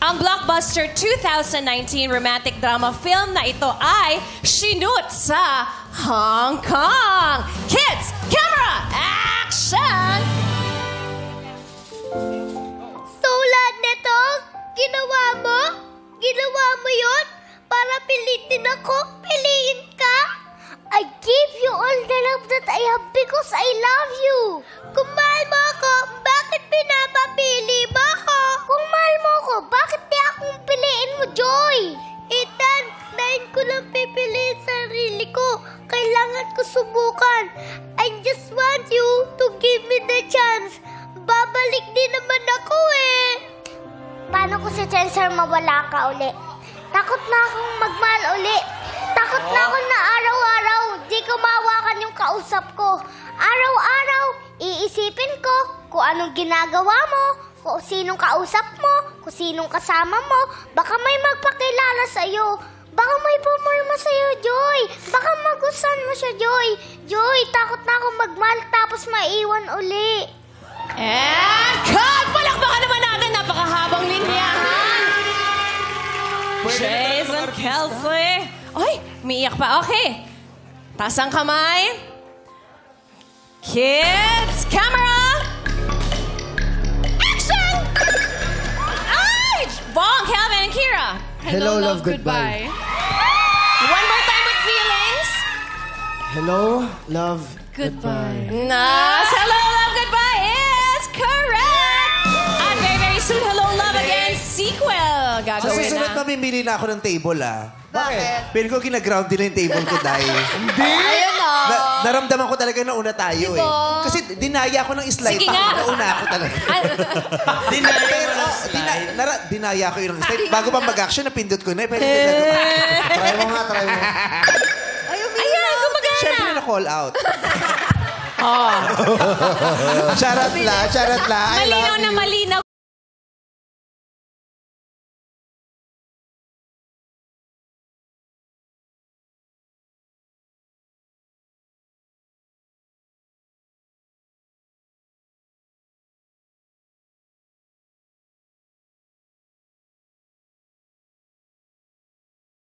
Ang blockbuster 2019 romantic drama film na ito ay shoot sa Hong Kong. Kids, camera, action! So, lahat nito, ginawa mo? Ginawa mo yun? Para pilitin ako? Piliin ka? I give you all the love that I have because I love you. Kung mahal mo ako, bakit pinapapili mo ako? Kung mahal mo ako, bakit di akong piliin mo, Joy? Ethan, dahil ko lang pipiliin sarili ko. Kailangan ko subukan. I just want you to give me the chance. Babalik din naman ako eh. Paano ko si Chancellor mawala ka uli? Takot na akong magmahal uli. Takot na ako na araw-araw di ko mahawakan yung kausap ko. Araw-araw, iisipin ko kung anong ginagawa mo, kung sinong kausap mo, kung sinong kasama mo. Baka may magpakilala sa'yo. Baka may pumulma sa'yo, Joy. Baka magustuhan mo siya, Joy. Joy, takot na akong magmahal tapos maiwan uli. And cut! Palakpakan naman natin. Napakahabang linyahan. Jason Kelsey. Ay, umiiyak pa. Okay. Taas ang kamay. Kids, camera. Action! Ay! Bong, Calvin, and Kira. Hello, love, goodbye. One more time with feelings. Hello, love, goodbye. Nice. Hello, love, goodbye is correct. And very, very soon, Hello, love again sequel. Sa Gagawin susunod, na. mamimili na ako ng table, Bakit? Pero ko ginaground din yung table ko, Day. Hindi! Ayun o. Naramdaman ko talaga na una tayo, eh. Kasi dinaya ako ng slide. Sige nga. Nauna ako talaga. Dinaya ko yung slide. Bago pa mag-action, napindot ko na. Try mo nga, try mo. Ayan, gumagana. Siyempre na-call out. Charot la. I Malinaw love na you. malinaw